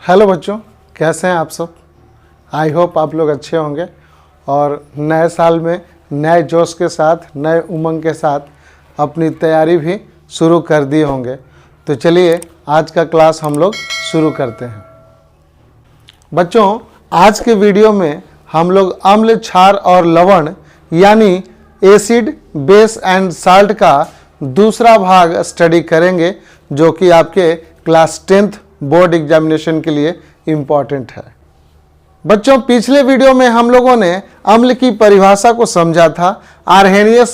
Hello बच्चों, कैसे हैं आप सब। आई होप आप लोग अच्छे होंगे और नए साल में नए जोश के साथ, नए उमंग के साथ अपनी तैयारी भी शुरू कर दिए होंगे। तो चलिए आज का क्लास हम लोग शुरू करते हैं। बच्चों, आज के वीडियो में हम लोग अम्ल, क्षार और लवण यानी एसिड, बेस एंड साल्ट का दूसरा भाग स्टडी करेंगे, जो कि आपके क्लास 10th बोर्ड एग्जामिनेशन के लिए इम्पॉर्टेंट है। बच्चों, पिछले वीडियो में हम लोगों ने अम्ल की परिभाषा को समझा था, आर्हेनियस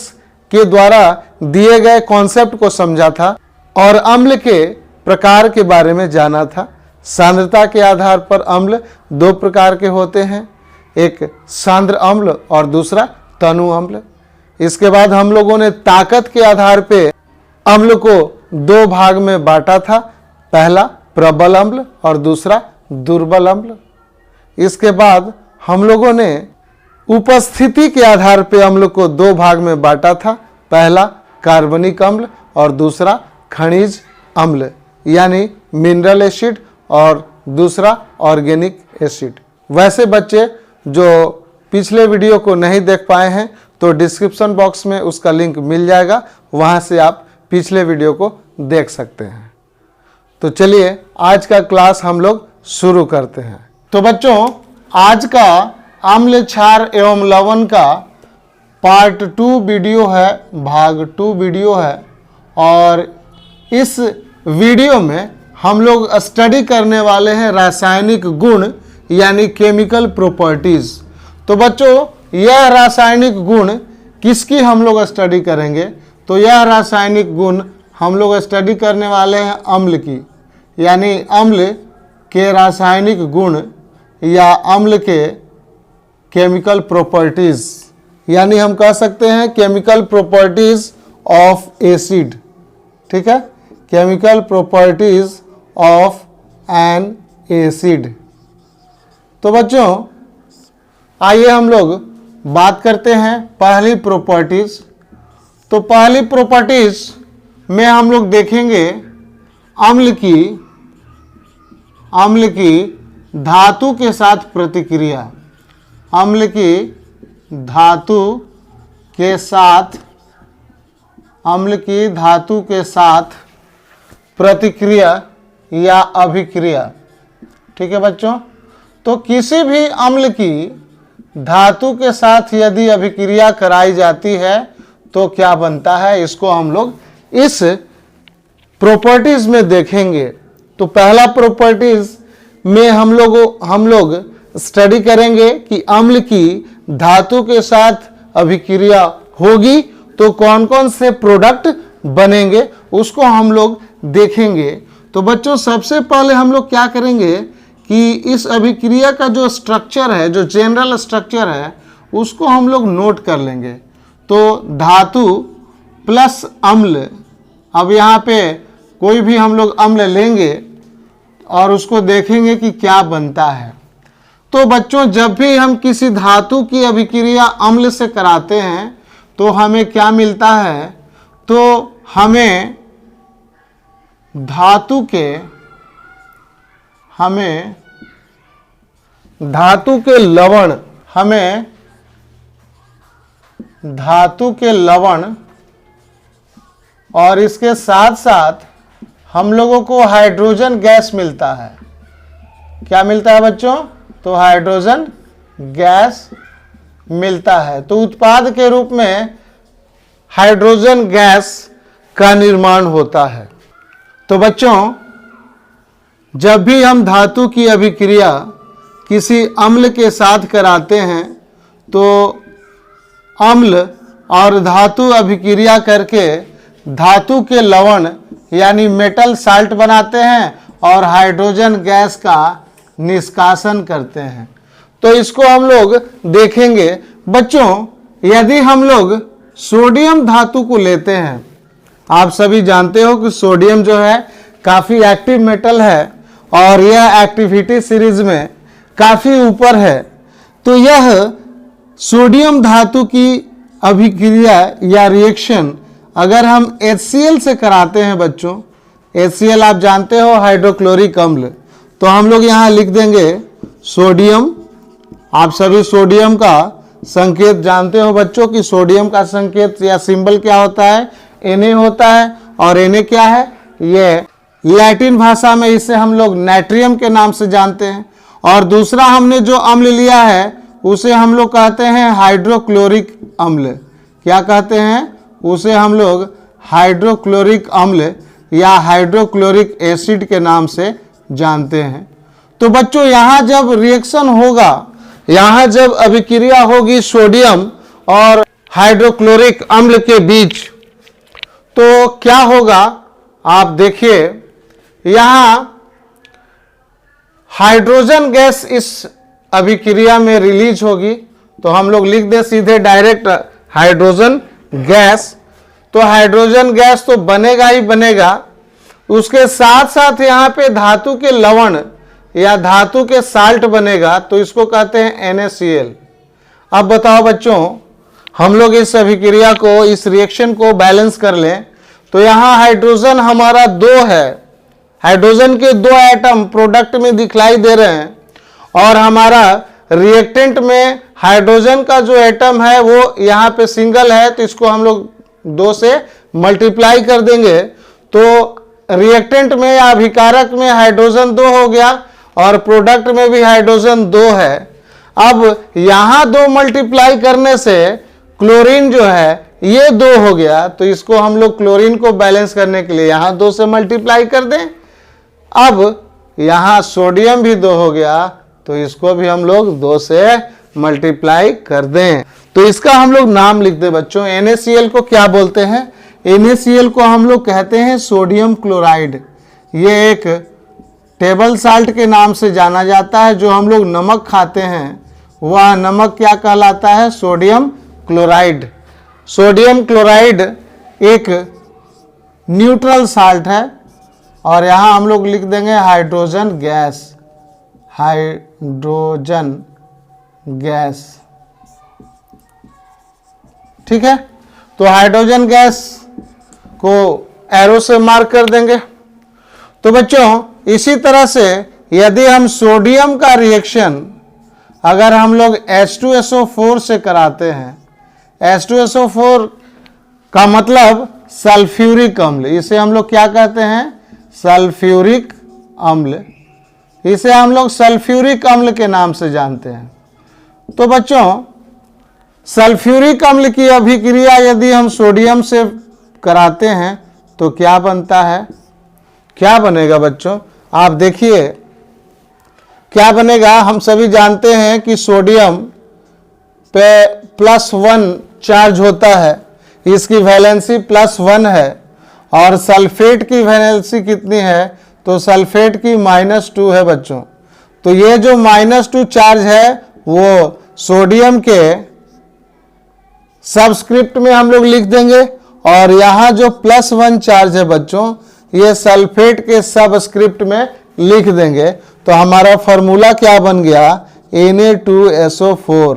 के द्वारा दिए गए कॉन्सेप्ट को समझा था और अम्ल के प्रकार के बारे में जाना था। सांद्रता के आधार पर अम्ल दो प्रकार के होते हैं, एक सांद्र अम्ल और दूसरा तनु अम्ल। इसके बाद हम लोगों ने ताकत के आधार पे अम्ल को दो भाग में बांटा था, पहला प्रबल अम्ल और दूसरा दुर्बल अम्ल। इसके बाद हम लोगों ने उपस्थिति के आधार पे अम्ल को दो भाग में बांटा था, पहला कार्बनिक अम्ल और दूसरा खनिज अम्ल यानी मिनरल एसिड और दूसरा ऑर्गेनिक एसिड। वैसे बच्चे जो पिछले वीडियो को नहीं देख पाए हैं तो डिस्क्रिप्शन बॉक्स में उसका लिंक मिल जाएगा, वहां से आप पिछले वीडियो को देख सकते हैं। तो चलिए आज का क्लास हम लोग शुरू करते हैं। तो बच्चों, आज का अम्ल, क्षार एवं लवण का पार्ट 2 वीडियो है, भाग 2 वीडियो है और इस वीडियो में हम लोग स्टडी करने वाले हैं रासायनिक गुण यानी केमिकल प्रॉपर्टीज। तो बच्चों, यह रासायनिक गुण किसकी हम लोग स्टडी करेंगे? तो यह रासायनिक गुण हम लोग स्टडी करने वाले हैं अम्ल की, यानी अम्ल के रासायनिक गुण या अम्ल के केमिकल प्रॉपर्टीज, यानी हम कह सकते हैं केमिकल प्रॉपर्टीज ऑफ एसिड। ठीक है, chemical properties of N acid. तो बच्चों, आइए हम लोग बात करते हैं पहली प्रॉपर्टीज। तो पहली प्रॉपर्टीज में हम लोग देखेंगे अम्ल की धातु के साथ प्रतिक्रिया। अम्ल की धातु के साथ प्रतिक्रिया या अभिक्रिया। ठीक है बच्चों, तो किसी भी अम्ल की धातु के साथ यदि अभिक्रिया कराई जाती है तो क्या बनता है, इसको हम लोग इस प्रॉपर्टीज में देखेंगे। तो पहला प्रॉपर्टीज में हम लोग स्टडी करेंगे कि अम्ल की धातु के साथ अभिक्रिया होगी तो कौन कौन से प्रोडक्ट बनेंगे, उसको हम लोग देखेंगे। तो बच्चों, सबसे पहले हम लोग क्या करेंगे कि इस अभिक्रिया का जो स्ट्रक्चर है, जो जनरल स्ट्रक्चर है, उसको हम लोग नोट कर लेंगे। तो धातु प्लस अम्ल, अब यहाँ पे कोई भी हम लोग अम्ल लेंगे और उसको देखेंगे कि क्या बनता है। तो बच्चों, जब भी हम किसी धातु की अभिक्रिया अम्ल से कराते हैं तो हमें क्या मिलता है? तो हमें धातु के लवण और इसके साथ साथ हम लोगों को हाइड्रोजन गैस मिलता है। क्या मिलता है बच्चों? तो हाइड्रोजन गैस मिलता है। तो उत्पाद के रूप में हाइड्रोजन गैस का निर्माण होता है। तो बच्चों, जब भी हम धातु की अभिक्रिया किसी अम्ल के साथ कराते हैं तो अम्ल और धातु अभिक्रिया करके धातु के लवण यानी मेटल साल्ट बनाते हैं और हाइड्रोजन गैस का निष्कासन करते हैं। तो इसको हम लोग देखेंगे। बच्चों, यदि हम लोग सोडियम धातु को लेते हैं, आप सभी जानते हो कि सोडियम जो है काफ़ी एक्टिव मेटल है और यह एक्टिविटी सीरीज में काफ़ी ऊपर है। तो यह सोडियम धातु की अभिक्रिया या रिएक्शन अगर हम HCl से कराते हैं बच्चों, HCl आप जानते हो हाइड्रोक्लोरिक अम्ल, तो हम लोग यहाँ लिख देंगे सोडियम। आप सभी सोडियम का संकेत जानते हो बच्चों कि सोडियम का संकेत या सिंबल क्या होता है, Na होता है। और Na क्या है, ये लैटिन भाषा में इसे हम लोग नाइट्रियम के नाम से जानते हैं। और दूसरा हमने जो अम्ल लिया है उसे हम लोग कहते हैं हाइड्रोक्लोरिक अम्ल। क्या कहते हैं उसे, हम लोग हाइड्रोक्लोरिक अम्ल या हाइड्रोक्लोरिक एसिड के नाम से जानते हैं। तो बच्चों यहाँ जब रिएक्शन होगा, यहाँ जब अभिक्रिया होगी सोडियम और हाइड्रोक्लोरिक अम्ल के बीच, तो क्या होगा आप देखिए, यहाँ हाइड्रोजन गैस इस अभिक्रिया में रिलीज होगी। तो हम लोग लिख दें सीधे डायरेक्ट हाइड्रोजन गैस। तो हाइड्रोजन गैस तो बनेगा ही बनेगा, उसके साथ साथ यहाँ पे धातु के लवण या धातु के साल्ट बनेगा, तो इसको कहते हैं NaCl। अब बताओ बच्चों, हम लोग इस अभिक्रिया को, इस रिएक्शन को बैलेंस कर लें। तो यहाँ हाइड्रोजन हमारा 2 है, हाइड्रोजन के 2 एटम प्रोडक्ट में दिखलाई दे रहे हैं, और हमारा रिएक्टेंट में हाइड्रोजन का जो एटम है वो यहाँ पे सिंगल है, तो इसको हम लोग 2 से मल्टीप्लाई कर देंगे। तो रिएक्टेंट में या अभिकारक में हाइड्रोजन 2 हो गया और प्रोडक्ट में भी हाइड्रोजन 2 है। अब यहाँ 2 मल्टीप्लाई करने से क्लोरीन जो है ये 2 हो गया, तो इसको हम लोग क्लोरीन को बैलेंस करने के लिए यहाँ 2 से मल्टीप्लाई कर दें। अब यहाँ सोडियम भी 2 हो गया, तो इसको भी हम लोग 2 से मल्टीप्लाई कर दें। तो इसका हम लोग नाम लिख दें बच्चों। NaCl को क्या बोलते हैं, NaCl को हम लोग कहते हैं सोडियम क्लोराइड। ये एक टेबल साल्ट के नाम से जाना जाता है। जो हम लोग नमक खाते हैं वह नमक क्या कहलाता है, सोडियम क्लोराइड। सोडियम क्लोराइड एक न्यूट्रल साल्ट है। और यहाँ हम लोग लिख देंगे हाइड्रोजन गैस, हाइड्रोजन गैस, ठीक है। तो हाइड्रोजन गैस को एरो से मार्क कर देंगे। तो बच्चों इसी तरह से यदि हम सोडियम का रिएक्शन अगर हम लोग H2SO4 से कराते हैं, H2SO4 का मतलब सल्फ्यूरिक अम्ल, इसे हम लोग क्या कहते हैं, सल्फ्यूरिक अम्ल। इसे हम लोग सल्फ्यूरिक अम्ल के नाम से जानते हैं। तो बच्चों सल्फ्यूरिक अम्ल की अभिक्रिया यदि हम सोडियम से कराते हैं तो क्या बनता है, क्या बनेगा बच्चों, आप देखिए क्या बनेगा। हम सभी जानते हैं कि सोडियम पे +1 चार्ज होता है, इसकी वैलेंसी +1 है। और सल्फेट की वैलेंसी कितनी है, तो सल्फेट की -2 है बच्चों। तो ये जो -2 चार्ज है वो सोडियम के सबस्क्रिप्ट में हम लोग लिख देंगे, और यहाँ जो +1 चार्ज है बच्चों ये सल्फेट के सबस्क्रिप्ट में लिख देंगे। तो हमारा फॉर्मूला क्या बन गया, Na2SO4।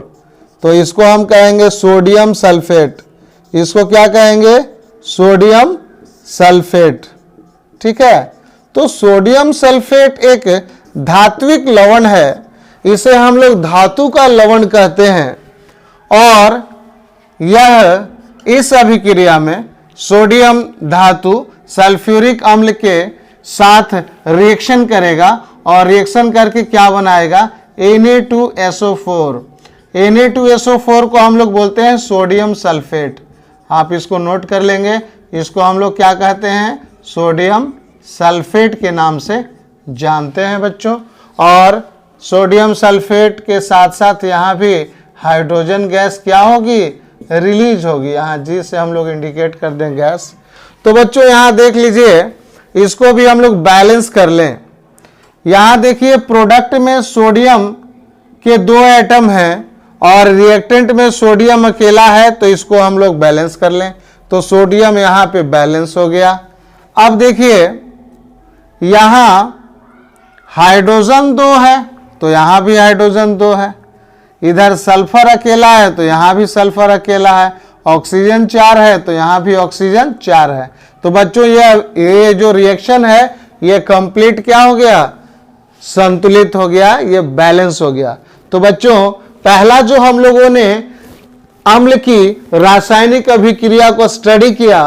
तो इसको हम कहेंगे सोडियम सल्फेट, इसको क्या कहेंगे, सोडियम सल्फेट, ठीक है। तो सोडियम सल्फेट एक धात्विक लवण है, इसे हम लोग धातु का लवण कहते हैं। और यह इस अभिक्रिया में सोडियम धातु सल्फ्यूरिक अम्ल के साथ रिएक्शन करेगा और रिएक्शन करके क्या बनाएगा, Na2SO4। Na2SO4 को हम लोग बोलते हैं सोडियम सल्फेट। आप इसको नोट कर लेंगे, इसको हम लोग क्या कहते हैं, सोडियम सल्फेट के नाम से जानते हैं बच्चों। और सोडियम सल्फेट के साथ साथ यहाँ भी हाइड्रोजन गैस क्या होगी, रिलीज होगी। यहाँ जी से हम लोग इंडिकेट कर दें गैस। तो बच्चों यहाँ देख लीजिए, इसको भी हम लोग बैलेंस कर लें। यहाँ देखिए प्रोडक्ट में सोडियम के 2 एटम हैं और रिएक्टेंट में सोडियम अकेला है, तो इसको हम लोग बैलेंस कर लें। तो सोडियम यहाँ पे बैलेंस हो गया। अब देखिए यहाँ हाइड्रोजन 2 है, तो यहाँ भी हाइड्रोजन 2 है। इधर सल्फर अकेला है, तो यहाँ भी सल्फर अकेला है। ऑक्सीजन 4 है, तो यहाँ भी ऑक्सीजन 4 है। तो बच्चों ये जो रिएक्शन है ये कंप्लीट क्या हो गया, संतुलित हो गया, ये बैलेंस हो गया। तो बच्चों पहला जो हम लोगों ने अम्ल की रासायनिक अभिक्रिया को स्टडी किया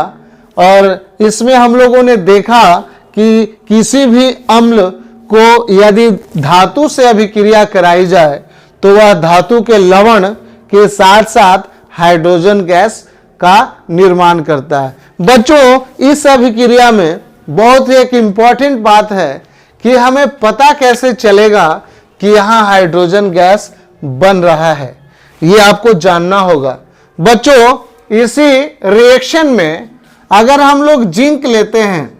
और इसमें हम लोगों ने देखा कि किसी भी अम्ल को यदि धातु से अभिक्रिया कराई जाए तो वह धातु के लवण के साथ साथ हाइड्रोजन गैस का निर्माण करता है। बच्चों इस अभिक्रिया में बहुत ही एक इंपॉर्टेंट बात है कि हमें पता कैसे चलेगा कि यहां हाइड्रोजन गैस बन रहा है, ये आपको जानना होगा। बच्चों इसी रिएक्शन में अगर हम लोग जिंक लेते हैं,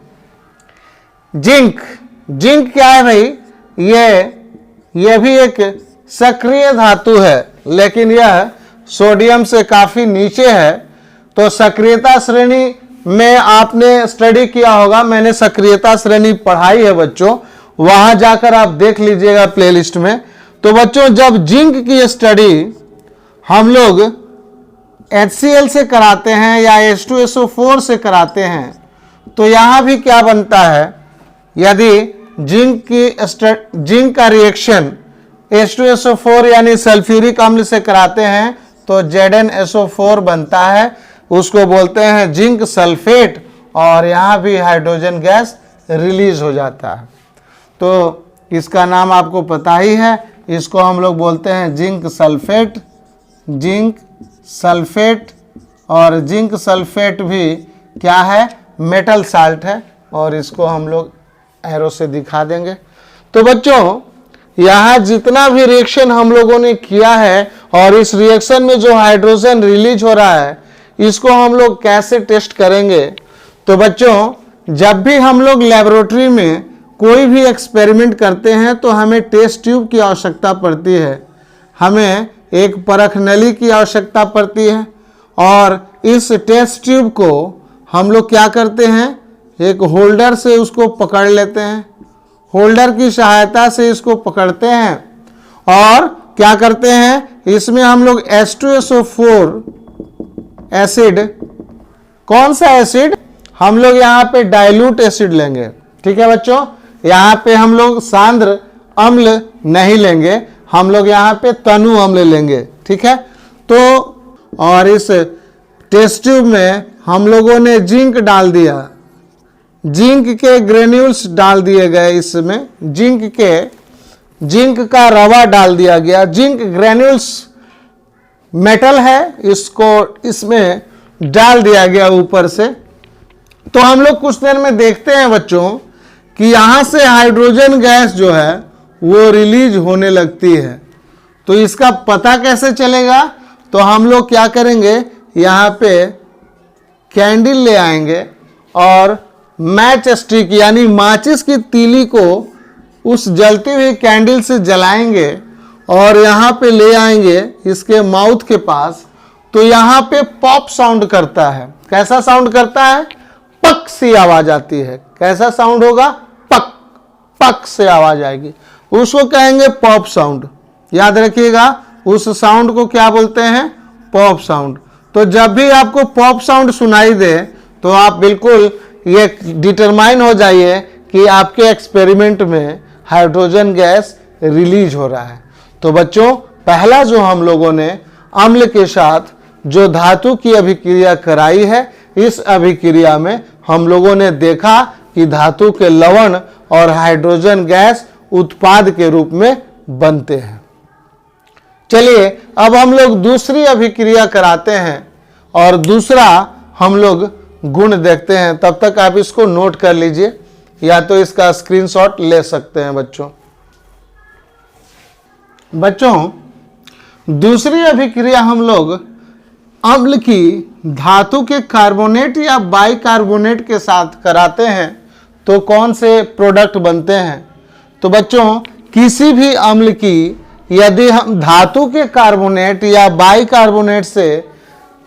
जिंक क्या है भाई, यह भी एक सक्रिय धातु है लेकिन यह सोडियम से काफी नीचे है। तो सक्रियता श्रेणी में आपने स्टडी किया होगा, मैंने सक्रियता श्रेणी पढ़ाई है बच्चों, वहां जाकर आप देख लीजिएगा प्लेलिस्ट में। तो बच्चों जब जिंक की स्टडी हम लोग HCl से कराते हैं या H2SO4 से कराते हैं तो यहां भी क्या बनता है, यदि जिंक का रिएक्शन H2SO4 यानी सल्फ्यूरिक अम्ल से कराते हैं तो ZnSO4 बनता है, उसको बोलते हैं जिंक सल्फेट, और यहाँ भी हाइड्रोजन गैस रिलीज हो जाता है। तो इसका नाम आपको पता ही है, इसको हम लोग बोलते हैं जिंक सल्फेट। और जिंक सल्फेट भी क्या है, मेटल साल्ट है, और इसको हम लोग एरो से दिखा देंगे। तो बच्चों यहाँ जितना भी रिएक्शन हम लोगों ने किया है और इस रिएक्शन में जो हाइड्रोजन रिलीज हो रहा है इसको हम लोग कैसे टेस्ट करेंगे। तो बच्चों जब भी हम लोग लेबोरेटरी में कोई भी एक्सपेरिमेंट करते हैं तो हमें टेस्ट ट्यूब की आवश्यकता पड़ती है, हमें एक परख नली की आवश्यकता पड़ती है, और इस टेस्ट ट्यूब को हम लोग क्या करते हैं, एक होल्डर से उसको पकड़ लेते हैं, होल्डर की सहायता से इसको पकड़ते हैं और क्या करते हैं, इसमें हम लोग H2SO4 एसिड, कौन सा एसिड, हम लोग यहाँ पे डाइल्यूट एसिड लेंगे। ठीक है बच्चों, यहाँ पे हम लोग सांद्र अम्ल नहीं लेंगे, हम लोग यहाँ पे तनु अम्ल लेंगे। ठीक है, तो और इस टेस्ट ट्यूब में हम लोगों ने जिंक डाल दिया, जिंक के ग्रेन्यूल्स डाल दिए गए, इसमें जिंक का रवा डाल दिया गया। जिंक ग्रेन्यूल्स मेटल है, इसको इसमें डाल दिया गया ऊपर से। तो हम लोग कुछ देर में देखते हैं बच्चों कि यहां से हाइड्रोजन गैस जो है वो रिलीज होने लगती है। तो इसका पता कैसे चलेगा, तो हम लोग क्या करेंगे, यहाँ पे कैंडल ले आएंगे और मैच स्टिक यानी माचिस की तीली को उस जलती हुई कैंडल से जलाएंगे और यहाँ पे ले आएंगे इसके माउथ के पास। तो यहाँ पे पॉप साउंड करता है। कैसा साउंड करता है, पक सी आवाज आती है। कैसा साउंड होगा, पक पक से आवाज आएगी, उसको कहेंगे पॉप साउंड। याद रखिएगा उस साउंड को क्या बोलते हैं, पॉप साउंड। तो जब भी आपको पॉप साउंड सुनाई दे तो आप बिल्कुल ये डिटरमाइन हो जाइए कि आपके एक्सपेरिमेंट में हाइड्रोजन गैस रिलीज हो रहा है। तो बच्चों पहला जो हम लोगों ने अम्ल के साथ जो धातु की अभिक्रिया कराई है, इस अभिक्रिया में हम लोगों ने देखा कि धातु के लवण और हाइड्रोजन गैस उत्पाद के रूप में बनते हैं। चलिए अब हम लोग दूसरी अभिक्रिया कराते हैं और दूसरा हम लोग गुण देखते हैं। तब तक आप इसको नोट कर लीजिए या तो इसका स्क्रीनशॉट ले सकते हैं बच्चों दूसरी अभिक्रिया हम लोग अम्ल की धातु के कार्बोनेट या बाइकार्बोनेट के साथ कराते हैं तो कौन से प्रोडक्ट बनते हैं। तो बच्चों किसी भी अम्ल की यदि हम धातु के कार्बोनेट या बाइकार्बोनेट से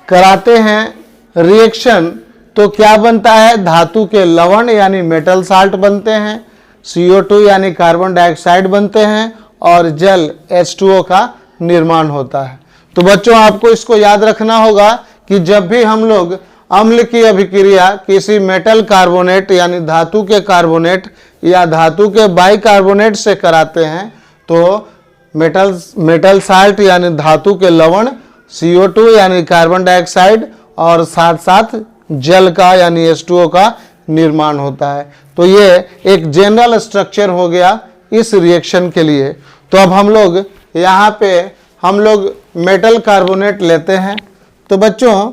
कराते हैं रिएक्शन तो क्या बनता है, धातु के लवण यानी मेटल साल्ट बनते हैं, CO2 यानी कार्बन डाइऑक्साइड बनते हैं और जल H2O का निर्माण होता है। तो बच्चों आपको इसको याद रखना होगा कि जब भी हम लोग अम्ल की अभिक्रिया किसी मेटल कार्बोनेट यानी धातु के कार्बोनेट या धातु के बाइकार्बोनेट से कराते हैं तो मेटल साल्ट यानी धातु के लवण, CO2 यानी कार्बन डाइऑक्साइड और साथ साथ जल का यानी H2O का निर्माण होता है। तो ये एक जनरल स्ट्रक्चर हो गया इस रिएक्शन के लिए। तो अब हम लोग यहाँ पे हम लोग मेटल कार्बोनेट लेते हैं। तो बच्चों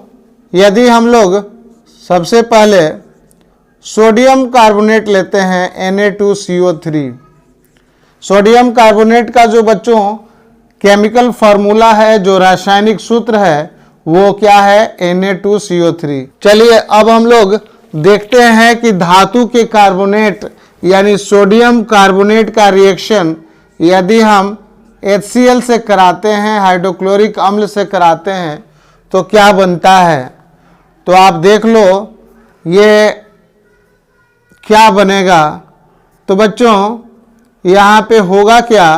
यदि हम लोग सबसे पहले सोडियम कार्बोनेट लेते हैं Na2CO3। सोडियम कार्बोनेट का जो बच्चों केमिकल फार्मूला है, जो रासायनिक सूत्र है, वो क्या है? Na2CO3। चलिए अब हम लोग देखते हैं कि धातु के कार्बोनेट यानी सोडियम कार्बोनेट का रिएक्शन यदि हम HCl से कराते हैं, हाइड्रोक्लोरिक अम्ल से कराते हैं, तो क्या बनता है। तो आप देख लो ये क्या बनेगा। तो बच्चों यहाँ पे होगा क्या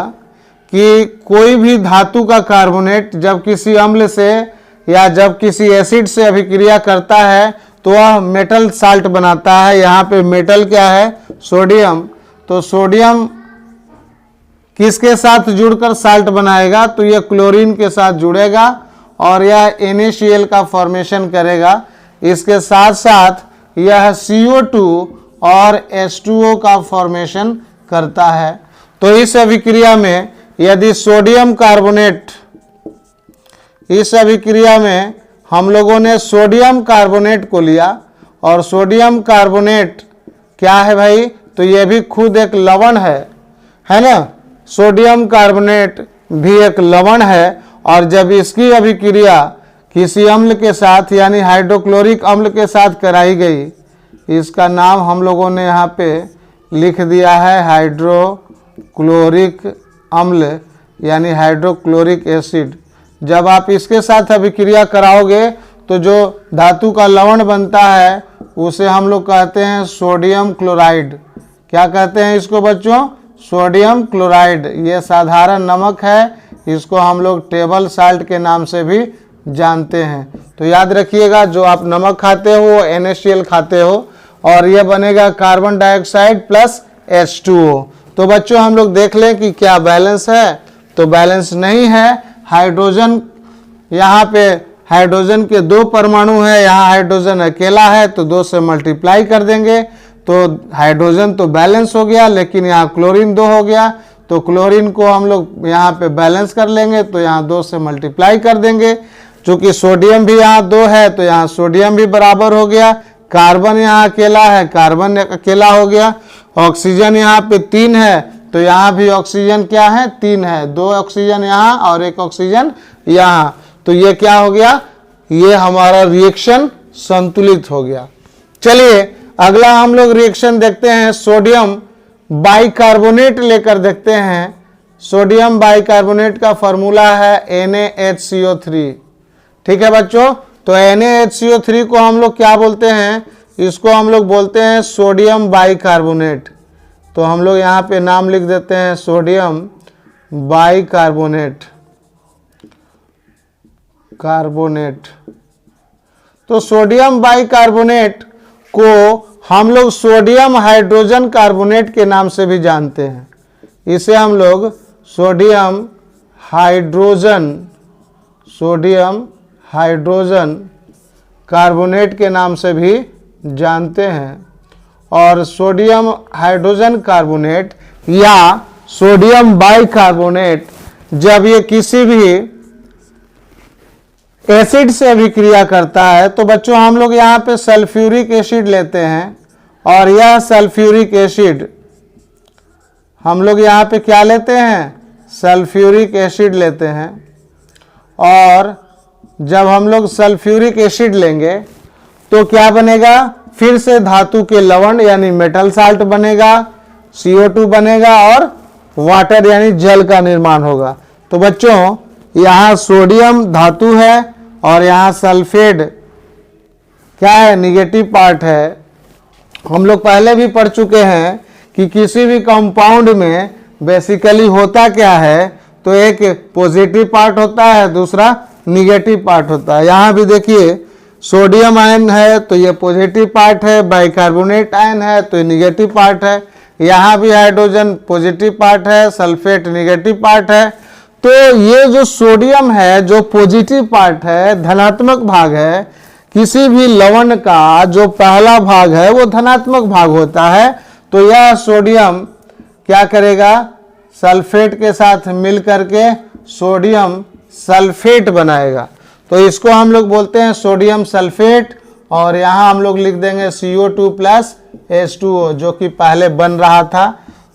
कि कोई भी धातु का कार्बोनेट जब किसी अम्ल से या जब किसी एसिड से अभिक्रिया करता है तो वह मेटल साल्ट बनाता है। यहाँ पे मेटल क्या है? सोडियम। तो सोडियम किसके साथ जुड़कर साल्ट बनाएगा? तो यह क्लोरीन के साथ जुड़ेगा और यह NaCl का फॉर्मेशन करेगा। इसके साथ साथ यह CO2 और H2O का फॉर्मेशन करता है। तो इस अभिक्रिया में यदि सोडियम कार्बोनेट, इस अभिक्रिया में हम लोगों ने सोडियम कार्बोनेट को लिया और सोडियम कार्बोनेट क्या है भाई? तो यह भी खुद एक लवण है ना। सोडियम कार्बोनेट भी एक लवण है और जब इसकी अभिक्रिया किसी अम्ल के साथ यानी हाइड्रोक्लोरिक अम्ल के साथ कराई गई, इसका नाम हम लोगों ने यहाँ पे लिख दिया है हाइड्रोक्लोरिक अम्ल यानी हाइड्रोक्लोरिक एसिड। जब आप इसके साथ अभिक्रिया कराओगे तो जो धातु का लवण बनता है उसे हम लोग कहते हैं सोडियम क्लोराइड। क्या कहते हैं इसको बच्चों? Sodium chloride. ये साधारण नमक है, इसको हम लोग टेबल साल्ट के नाम से भी जानते हैं। तो याद रखिएगा, जो आप नमक खाते हो वो NaCl खाते हो और ये बनेगा कार्बन डाइऑक्साइड प्लस H2O। तो बच्चों हम लोग देख लें कि क्या बैलेंस है। तो बैलेंस नहीं है। हाइड्रोजन, यहाँ पे हाइड्रोजन के 2 परमाणु है, यहाँ हाइड्रोजन अकेला है तो 2 से मल्टीप्लाई कर देंगे तो हाइड्रोजन तो बैलेंस हो गया, लेकिन यहाँ क्लोरीन 2 हो गया तो क्लोरीन को हम लोग यहाँ पे बैलेंस कर लेंगे तो यहाँ 2 से मल्टीप्लाई कर देंगे। चूंकि सोडियम भी यहाँ 2 है तो यहाँ सोडियम भी बराबर हो गया। कार्बन यहाँ अकेला है, कार्बन अकेला हो गया। ऑक्सीजन यहाँ पे 3 है तो यहाँ भी ऑक्सीजन क्या है? 3 है। 2 ऑक्सीजन यहाँ और 1 ऑक्सीजन यहाँ। तो ये क्या हो गया? ये हमारा रिएक्शन संतुलित हो गया। चलिए अगला हम लोग रिएक्शन देखते हैं, सोडियम बाइकार्बोनेट लेकर देखते हैं। सोडियम बाइकार्बोनेट का फॉर्मूला है NaHCO3। ठीक है बच्चों। तो NaHCO3 को हम लोग क्या बोलते हैं? इसको हम लोग बोलते हैं सोडियम बाइकार्बोनेट। तो हम लोग यहाँ पे नाम लिख देते हैं सोडियम बाइकार्बोनेट। तो सोडियम बाइकार्बोनेट को हम लोग सोडियम हाइड्रोजन कार्बोनेट के नाम से भी जानते हैं। इसे हम लोग सोडियम हाइड्रोजन कार्बोनेट के नाम से भी जानते हैं। और सोडियम हाइड्रोजन कार्बोनेट या सोडियम बाइकार्बोनेट जब ये किसी भी एसिड से अभिक्रिया करता है तो बच्चों हम लोग यहाँ पे सल्फ्यूरिक एसिड लेते हैं और यह सल्फ्यूरिक एसिड हम लोग यहाँ पे क्या लेते हैं? सल्फ्यूरिक एसिड लेते हैं। और जब हम लोग सल्फ्यूरिक एसिड लेंगे तो क्या बनेगा? फिर से धातु के लवण यानी मेटल साल्ट बनेगा, CO2 बनेगा और वाटर यानी जल का निर्माण होगा। तो बच्चों यहाँ सोडियम धातु है और यहाँ सल्फेट क्या है? निगेटिव पार्ट है। हम लोग पहले भी पढ़ चुके हैं कि किसी भी कंपाउंड में बेसिकली होता क्या है? तो एक पॉजिटिव पार्ट होता है, दूसरा निगेटिव पार्ट होता है। यहाँ भी देखिए सोडियम आयन है तो ये पॉजिटिव पार्ट है, बाइकार्बोनेट आयन है तो ये निगेटिव पार्ट है, यहाँ भी हाइड्रोजन पॉजिटिव पार्ट है, सल्फेट निगेटिव पार्ट है। तो ये जो सोडियम है जो पॉजिटिव पार्ट है, धनात्मक भाग है, किसी भी लवण का जो पहला भाग है वो धनात्मक भाग होता है। तो यह सोडियम क्या करेगा, सल्फेट के साथ मिल करके सोडियम सल्फेट बनाएगा। तो इसको हम लोग बोलते हैं सोडियम सल्फेट, और यहाँ हम लोग लिख देंगे CO2 प्लस H2O जो कि पहले बन रहा था।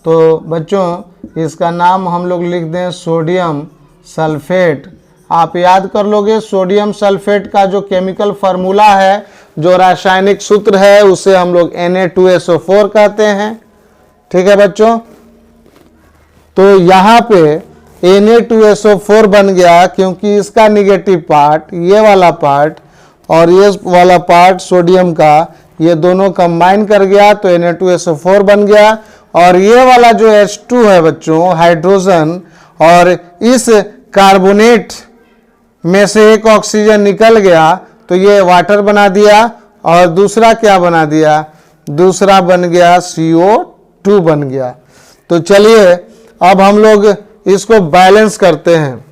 तो बच्चों इसका नाम हम लोग लिख दें सोडियम सल्फेट। आप याद कर लोगे, सोडियम सल्फेट का जो केमिकल फार्मूला है, जो रासायनिक सूत्र है, उसे हम लोग Na2SO4 कहते हैं। ठीक है बच्चों, तो यहाँ पे Na2SO4 बन गया क्योंकि इसका निगेटिव पार्ट, ये वाला पार्ट और ये वाला पार्ट सोडियम का, ये दोनों कंबाइन कर गया तो Na2SO4 बन गया। और ये वाला जो H2 है बच्चों, हाइड्रोजन, और इस कार्बोनेट में से एक ऑक्सीजन निकल गया तो ये वाटर बना दिया, और दूसरा क्या बना दिया, दूसरा बन गया CO2 बन गया। तो चलिए अब हम लोग इसको बैलेंस करते हैं।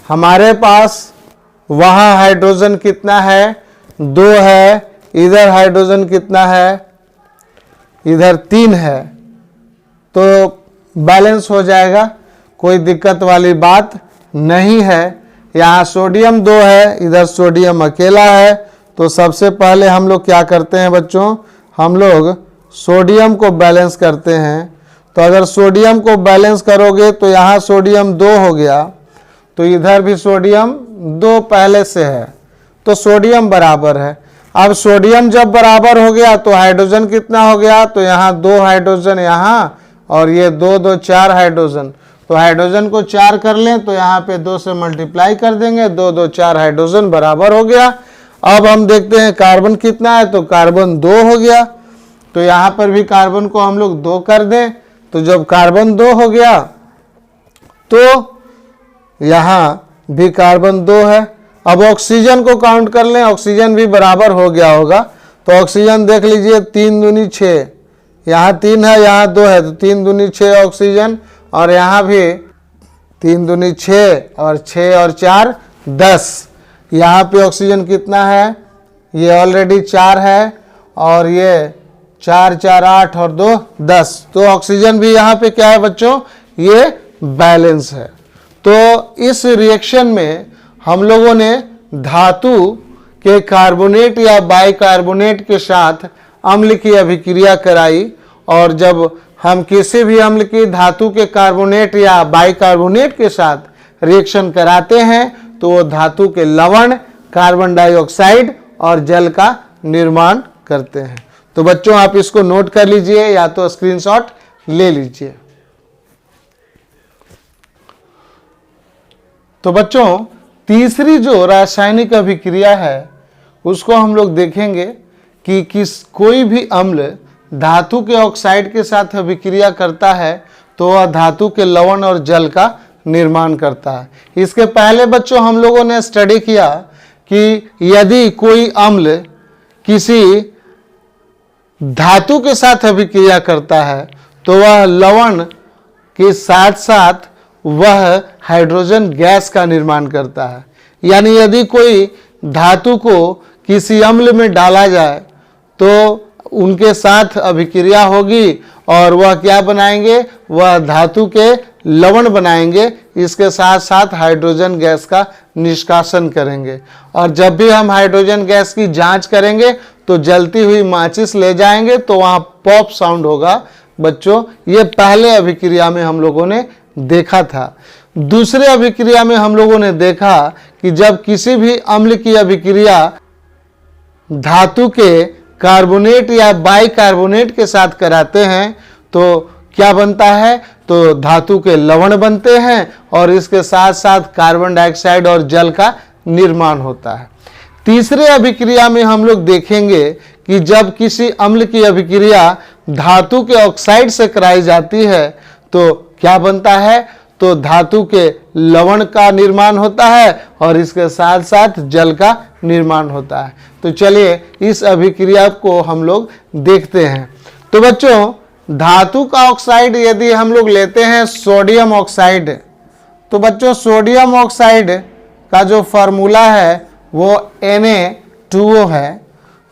हमारे पास वहाँ हाइड्रोजन कितना है, 2 है, इधर हाइड्रोजन कितना है, इधर 3 है, तो बैलेंस हो जाएगा, कोई दिक्कत वाली बात नहीं है। यहाँ सोडियम 2 है, इधर सोडियम अकेला है। तो सबसे पहले हम लोग क्या करते हैं बच्चों, हम लोग सोडियम को बैलेंस करते हैं। तो अगर सोडियम को बैलेंस करोगे तो यहाँ सोडियम 2 हो गया, तो इधर भी सोडियम 2 पहले से है, तो सोडियम बराबर है। अब सोडियम जब बराबर हो गया तो हाइड्रोजन कितना हो गया, तो यहाँ 2 हाइड्रोजन यहाँ, और ये 2 2 4 हाइड्रोजन। तो हाइड्रोजन को 4 कर लें तो यहाँ पे 2 से मल्टीप्लाई कर देंगे, 2 2 4 हाइड्रोजन बराबर हो गया। अब हम देखते हैं कार्बन कितना है, तो कार्बन 2 हो गया। तो यहाँ पर भी कार्बन को हम लोग 2 कर दें, तो जब कार्बन 2 हो गया तो यहाँ भी कार्बन 2 है। अब ऑक्सीजन को काउंट कर लें, ऑक्सीजन भी बराबर हो गया होगा। तो ऑक्सीजन देख लीजिए, 3 दूनी 6, यहाँ 3 है, यहाँ 2 है, तो 3 दूनी 6 ऑक्सीजन, और यहाँ भी 3 दूनी 6 और 6 और 4 10। यहाँ पे ऑक्सीजन कितना है, ये ऑलरेडी 4 है, और ये 4 4 8 और 2 10। तो ऑक्सीजन भी यहाँ पे क्या है बच्चों, ये बैलेंस है। तो इस रिएक्शन में हम लोगों ने धातु के कार्बोनेट या बाइकार्बोनेट के साथ अम्ल की अभिक्रिया कराई, और जब हम किसी भी अम्ल की धातु के कार्बोनेट या बाइकार्बोनेट के साथ रिएक्शन कराते हैं तो वो धातु के लवण, कार्बन डाइऑक्साइड और जल का निर्माण करते हैं। तो बच्चों आप इसको नोट कर लीजिए या तो स्क्रीनशॉट ले लीजिए। तो बच्चों तीसरी जो रासायनिक अभिक्रिया है उसको हम लोग देखेंगे कि कोई भी अम्ल धातु के ऑक्साइड के साथ अभिक्रिया करता है तो वह धातु के लवण और जल का निर्माण करता है। इसके पहले बच्चों हम लोगों ने स्टडी किया कि यदि कोई अम्ल किसी धातु के साथ अभिक्रिया करता है तो वह लवण के साथ साथ वह हाइड्रोजन गैस का निर्माण करता है। यानी यदि कोई धातु को किसी अम्ल में डाला जाए तो उनके साथ अभिक्रिया होगी और वह क्या बनाएंगे, वह धातु के लवण बनाएंगे, इसके साथ साथ हाइड्रोजन गैस का निष्कासन करेंगे। और जब भी हम हाइड्रोजन गैस की जांच करेंगे तो जलती हुई माचिस ले जाएंगे तो वहाँ पॉप साउंड होगा। बच्चों ये पहले अभिक्रिया में हम लोगों ने देखा था। दूसरे अभिक्रिया में हम लोगों ने देखा कि जब किसी भी अम्ल की अभिक्रिया धातु के कार्बोनेट या बाइकार्बोनेट के साथ कराते हैं तो क्या बनता है, तो धातु के लवण बनते हैं और इसके साथ साथ कार्बन डाइऑक्साइड और जल का निर्माण होता है। तीसरे अभिक्रिया में हम लोग देखेंगे कि जब किसी अम्ल की अभिक्रिया धातु के ऑक्साइड से कराई जाती है तो क्या बनता है, तो धातु के लवण का निर्माण होता है और इसके साथ साथ जल का निर्माण होता है। तो चलिए इस अभिक्रिया को हम लोग देखते हैं। तो बच्चों, धातु का ऑक्साइड यदि हम लोग लेते हैं सोडियम ऑक्साइड, तो बच्चों सोडियम ऑक्साइड का जो फार्मूला है वो Na2O है।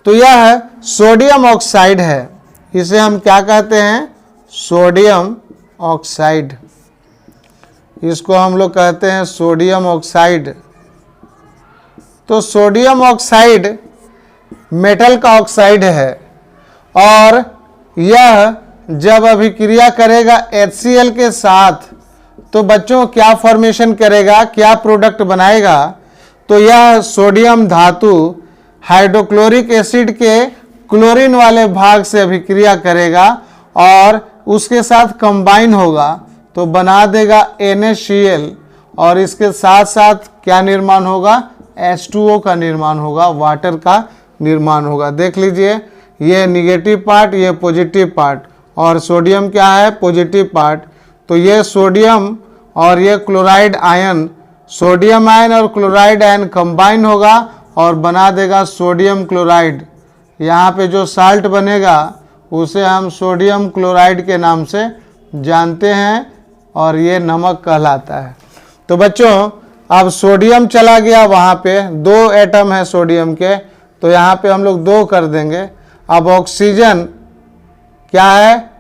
तो यह सोडियम ऑक्साइड है, इसे हम क्या कहते हैं? Sodium oxide. इसको हम लोग कहते हैं सोडियम ऑक्साइड। तो सोडियम ऑक्साइड मेटल का ऑक्साइड है और यह जब अभिक्रिया करेगा HCl के साथ तो बच्चों क्या फॉर्मेशन करेगा, क्या प्रोडक्ट बनाएगा? तो यह सोडियम धातु हाइड्रोक्लोरिक एसिड के क्लोरीन वाले भाग से अभिक्रिया करेगा और उसके साथ कंबाइन होगा तो बना देगा NaCl और इसके साथ साथ क्या निर्माण होगा? H2O का निर्माण होगा, वाटर का निर्माण होगा। देख लीजिए, ये निगेटिव पार्ट, ये पॉजिटिव पार्ट, और सोडियम क्या है? Positive part. तो ये सोडियम और ये क्लोराइड आयन, सोडियम आयन और क्लोराइड आयन कंबाइन होगा और बना देगा सोडियम क्लोराइड। यहाँ पे जो साल्ट बनेगा उसे हम सोडियम क्लोराइड के नाम से जानते हैं और ये नमक कहलाता है। तो बच्चों, अब सोडियम चला गया, वहाँ पे 2 एटम है सोडियम के, तो यहाँ पे हम लोग 2 कर देंगे। अब ऑक्सीजन क्या है?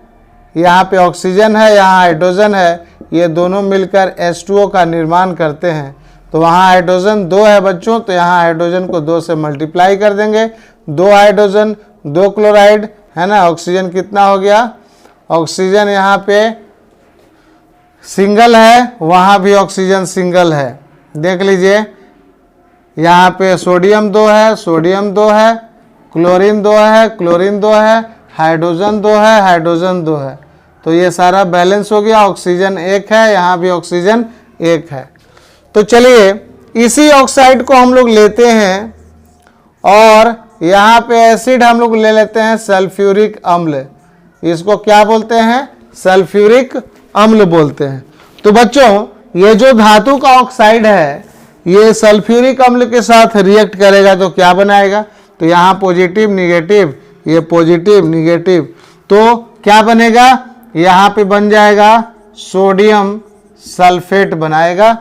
यहाँ पे ऑक्सीजन है, यहाँ हाइड्रोजन है, ये दोनों मिलकर H2O का निर्माण करते हैं। तो वहाँ हाइड्रोजन 2 है बच्चों, तो यहाँ हाइड्रोजन को 2 से मल्टीप्लाई कर देंगे। 2 हाइड्रोजन 2 क्लोराइड है ना। ऑक्सीजन कितना हो गया? ऑक्सीजन यहाँ पे सिंगल है, वहाँ भी ऑक्सीजन सिंगल है। देख लीजिए, यहाँ पे सोडियम 2 है, सोडियम 2 है, क्लोरीन 2 है, क्लोरीन 2 है, हाइड्रोजन 2 है, हाइड्रोजन 2 है। तो ये सारा बैलेंस हो गया। ऑक्सीजन 1 है, यहाँ भी ऑक्सीजन 1 है। तो चलिए इसी ऑक्साइड को हम लोग लेते हैं और यहाँ पे एसिड हम लोग ले लेते हैं सल्फ्यूरिक अम्ल। इसको क्या बोलते हैं? सल्फ्यूरिक अम्ल बोलते हैं। तो बच्चों, ये जो धातु का ऑक्साइड है ये सल्फ्यूरिक अम्ल के साथ रिएक्ट करेगा तो क्या बनाएगा? तो यहाँ पॉजिटिव निगेटिव, ये पॉजिटिव निगेटिव, तो क्या बनेगा? यहाँ पे बन जाएगा सोडियम सल्फेट बनाएगा।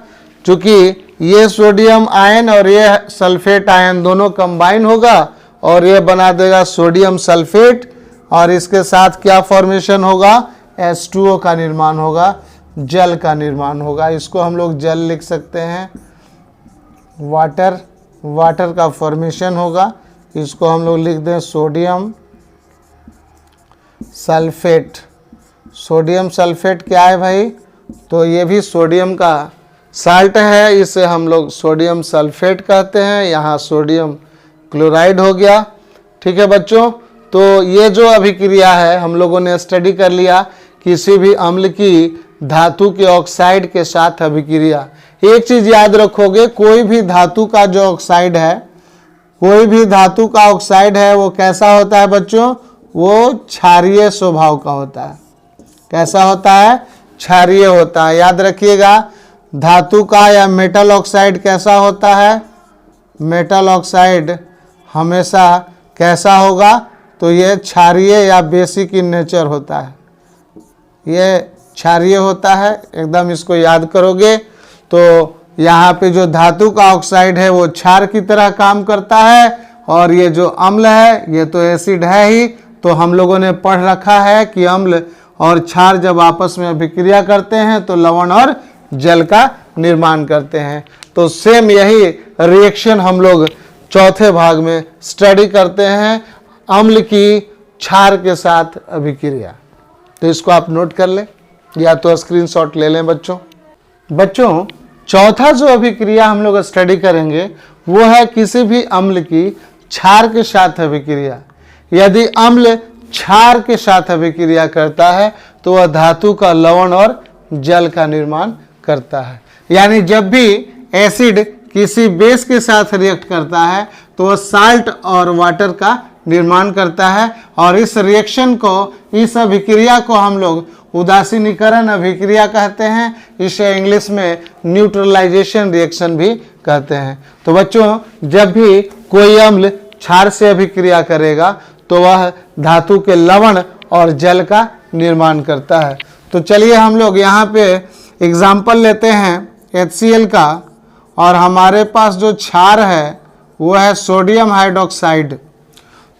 चूंकि ये सोडियम आयन और ये सल्फेट आयन दोनों कंबाइन होगा और ये बना देगा सोडियम सल्फेट और इसके साथ क्या फॉर्मेशन होगा? H2O का निर्माण होगा, जल का निर्माण होगा। इसको हम लोग जल लिख सकते हैं, वाटर, वाटर का फॉर्मेशन होगा। इसको हम लोग लिख दें सोडियम सल्फेट। सोडियम सल्फेट क्या है भाई? तो ये भी सोडियम का साल्ट है, इसे हम लोग सोडियम सल्फेट कहते हैं। यहाँ सोडियम क्लोराइड हो गया। ठीक है बच्चों, तो ये जो अभिक्रिया है हम लोगों ने स्टडी कर लिया, किसी भी अम्ल की धातु के ऑक्साइड के साथ अभिक्रिया। एक चीज याद रखोगे, कोई भी धातु का जो ऑक्साइड है, कोई भी धातु का ऑक्साइड है वो कैसा होता है बच्चों? वो क्षारीय स्वभाव का होता है। कैसा होता है? क्षारीय होता है। याद रखिएगा, धातु का या मेटल ऑक्साइड कैसा होता है? मेटल ऑक्साइड हमेशा कैसा होगा? तो ये क्षारीय या बेसिक इन नेचर होता है, ये क्षारीय होता है। एकदम इसको याद करोगे तो यहाँ पे जो धातु का ऑक्साइड है वो क्षार की तरह काम करता है और ये जो अम्ल है ये तो एसिड है ही। तो हम लोगों ने पढ़ रखा है कि अम्ल और क्षार जब आपस में अभिक्रिया करते हैं तो लवण और जल का निर्माण करते हैं। तो सेम यही रिएक्शन हम लोग चौथे भाग में स्टडी करते हैं, अम्ल की क्षार के साथ अभिक्रिया। तो इसको आप नोट कर लें या तो स्क्रीनशॉट ले लें बच्चों। चौथा जो अभिक्रिया हम लोग स्टडी करेंगे वो है किसी भी अम्ल की क्षार के साथ अभिक्रिया। यदि अम्ल क्षार के साथ अभिक्रिया करता है तो वह धातु का लवण और जल का निर्माण करता है। यानी जब भी एसिड किसी बेस के साथ रिएक्ट करता है तो वह साल्ट और वाटर का निर्माण करता है और इस रिएक्शन को, इस अभिक्रिया को हम लोग उदासीनीकरण अभिक्रिया कहते हैं, इसे इंग्लिश में न्यूट्रलाइजेशन रिएक्शन भी कहते हैं। तो बच्चों, जब भी कोई अम्ल क्षार से अभिक्रिया करेगा तो वह धातु के लवण और जल का निर्माण करता है। तो चलिए हम लोग यहाँ पे एग्जाम्पल लेते हैं HCl का, और हमारे पास जो क्षार है वो है सोडियम हाइड्रोक्साइड।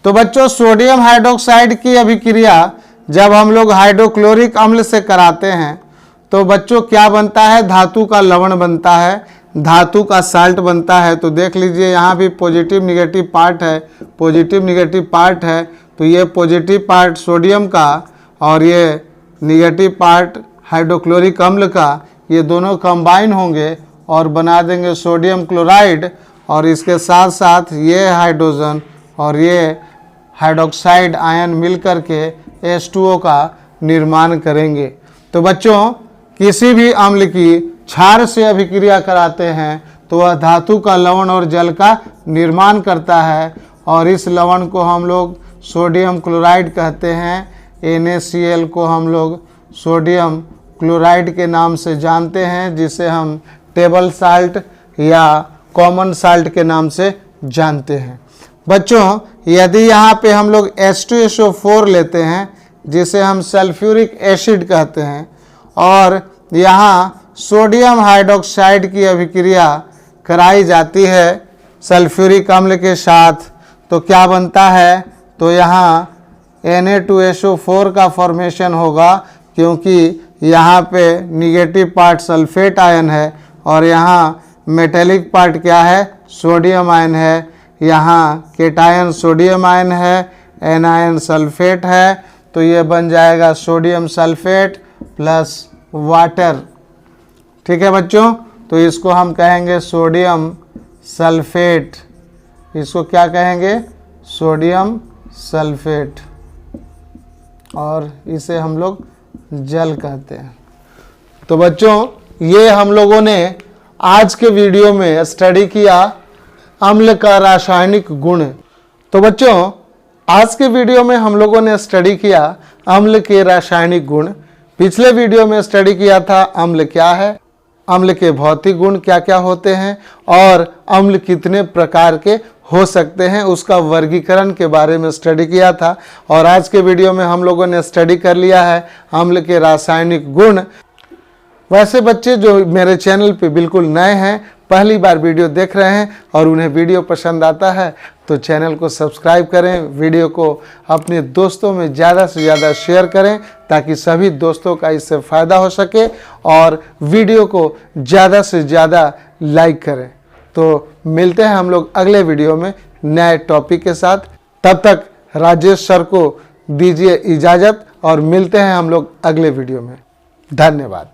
तो बच्चों, सोडियम हाइड्रोक्साइड की अभिक्रिया जब हम लोग हाइड्रोक्लोरिक अम्ल से कराते हैं तो बच्चों क्या बनता है, धातु का लवण बनता है, धातु का साल्ट बनता है। तो देख लीजिए यहाँ भी पॉजिटिव निगेटिव पार्ट है, पॉजिटिव निगेटिव पार्ट है। तो ये पॉजिटिव पार्ट सोडियम का और ये निगेटिव पार्ट हाइड्रोक्लोरिक अम्ल का, ये दोनों कंबाइन होंगे और बना देंगे सोडियम क्लोराइड, और इसके साथ साथ ये हाइड्रोजन और ये हाइड्रोक्साइड आयन मिल करके H2O का निर्माण करेंगे। तो बच्चों, किसी भी अम्ल की क्षार से अभिक्रिया कराते हैं तो वह धातु का लवण और जल का निर्माण करता है, और इस लवण को हम लोग सोडियम क्लोराइड कहते हैं। NaCl को हम लोग सोडियम क्लोराइड के नाम से जानते हैं, जिसे हम टेबल साल्ट या कॉमन साल्ट के नाम से जानते हैं। बच्चों, यदि यहाँ पे हम लोग H2SO4 लेते हैं, जिसे हम सल्फ्यूरिक एसिड कहते हैं, और यहाँ सोडियम हाइड्रोक्साइड की अभिक्रिया कराई जाती है सल्फ्यूरिक अम्ल के साथ, तो क्या बनता है, तो यहाँ Na2SO4 का फॉर्मेशन होगा, क्योंकि यहाँ पे निगेटिव पार्ट सल्फेट आयन है और यहाँ मेटेलिक पार्ट क्या है, सोडियम आयन है। यहाँ केटायन सोडियम आयन है, एनायन सल्फेट है, तो ये बन जाएगा सोडियम सल्फेट प्लस वाटर। ठीक है बच्चों, तो इसको हम कहेंगे सोडियम सल्फेट। इसको क्या कहेंगे, सोडियम सल्फेट, और इसे हम लोग जल कहते हैं। तो बच्चों, ये हम लोगों ने आज के वीडियो में स्टडी किया अम्ल का रासायनिक गुण। तो बच्चों, आज के वीडियो में हम लोगों ने स्टडी किया अम्ल के रासायनिक गुण। पिछले वीडियो में स्टडी किया था अम्ल क्या है, अम्ल के भौतिक गुण क्या क्या होते हैं, और अम्ल कितने प्रकार के हो सकते हैं उसका वर्गीकरण के बारे में स्टडी किया था। और आज के वीडियो में हम लोगों ने स्टडी कर लिया है अम्ल के रासायनिक गुण। वैसे बच्चे जो मेरे चैनल पे बिल्कुल नए हैं, पहली बार वीडियो देख रहे हैं और उन्हें वीडियो पसंद आता है तो चैनल को सब्सक्राइब करें, वीडियो को अपने दोस्तों में ज़्यादा से ज़्यादा शेयर करें ताकि सभी दोस्तों का इससे फ़ायदा हो सके, और वीडियो को ज़्यादा से ज़्यादा लाइक करें। तो मिलते हैं हम लोग अगले वीडियो में नए टॉपिक के साथ। तब तक राजेश सर को दीजिए इजाज़त और मिलते हैं हम लोग अगले वीडियो में। धन्यवाद।